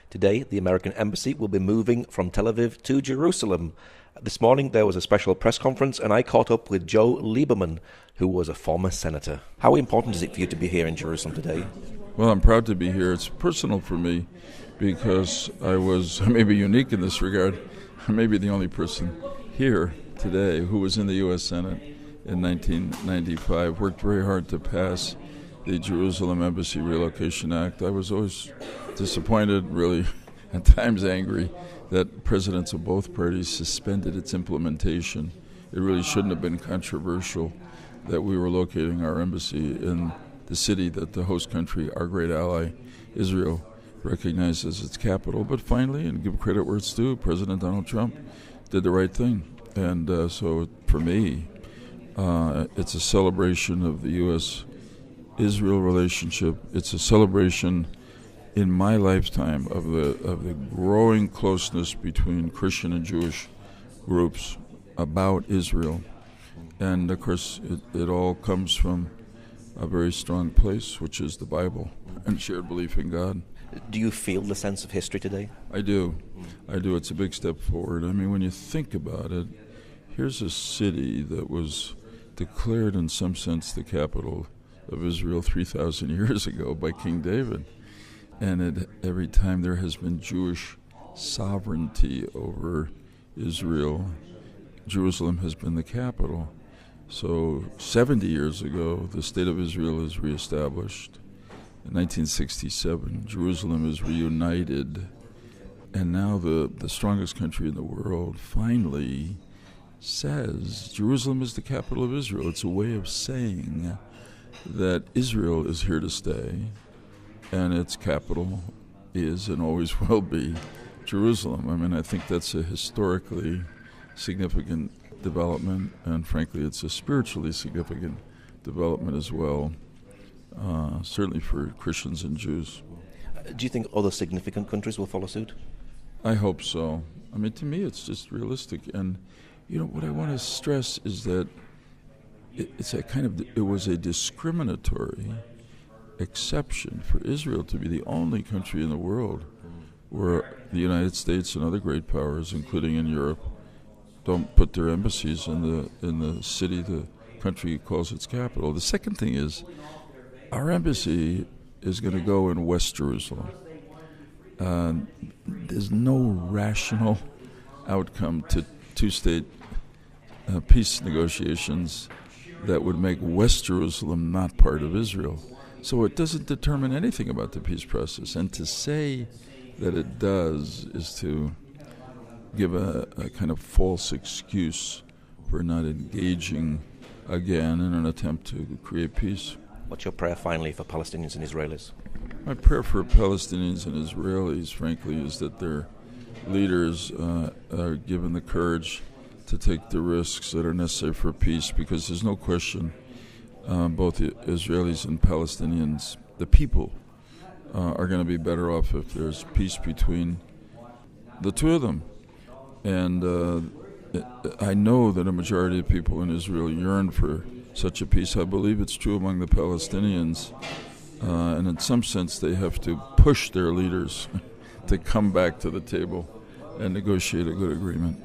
Today, the American Embassy will be moving from Tel Aviv to Jerusalem. This morning, there was a special press conference, and I caught up with Joe Leiberman, who was a former senator. How important is it for you to be here in Jerusalem today? Well, I'm proud to be here. It's personal for me because I was maybe unique in this regard. Maybe the only person here today who was in the U.S. Senate in 1995, worked very hard to pass the Jerusalem Embassy Relocation Act. I was always disappointed, really, at times angry, that presidents of both parties suspended its implementation. It really shouldn't have been controversial that we were locating our embassy in the city that the host country, our great ally, Israel, recognized as its capital. But finally, and give credit where it's due, President Donald Trump did the right thing. And so for me, it's a celebration of the U.S.-Israel relationship. It's a celebration in my lifetime of the growing closeness between Christian and Jewish groups about Israel. And of course, it all comes from a very strong place, which is the Bible and shared belief in God. Do you feel the sense of history today? I do. It's a big step forward. I mean, when you think about it, here's a city that was declared in some sense the capital of Israel 3,000 years ago by King David. And every time there has been Jewish sovereignty over Israel, Jerusalem has been the capital. So 70 years ago, the State of Israel is reestablished. In 1967, Jerusalem is reunited. And now the strongest country in the world finally says Jerusalem is the capital of Israel. It's a way of saying that Israel is here to stay, and its capital is and always will be Jerusalem. I mean, I think that's a historically significant development, and frankly, it's a spiritually significant development as well, certainly for Christians and Jews. Do you think other significant countries will follow suit? I hope so. I mean, to me, it's just realistic. And, you know, what I want to stress is that it was a discriminatory exception for Israel to be the only country in the world where the United States and other great powers, including in Europe, don't put their embassies in the city the country calls its capital. The second thing is our embassy is going to go in West Jerusalem. There's no rational outcome to two-state peace negotiations that would make West Jerusalem not part of Israel. So it doesn't determine anything about the peace process. And to say that it does is to give a kind of false excuse for not engaging again in an attempt to create peace. What's your prayer finally for Palestinians and Israelis? My prayer for Palestinians and Israelis, frankly, is that their leaders are given the courage to take the risks that are necessary for peace, because there's no question both the Israelis and Palestinians, the people, are going to be better off if there's peace between the two of them. And I know that a majority of people in Israel yearn for such a peace. I believe it's true among the Palestinians. And in some sense, they have to push their leaders to come back to the table and negotiate a good agreement.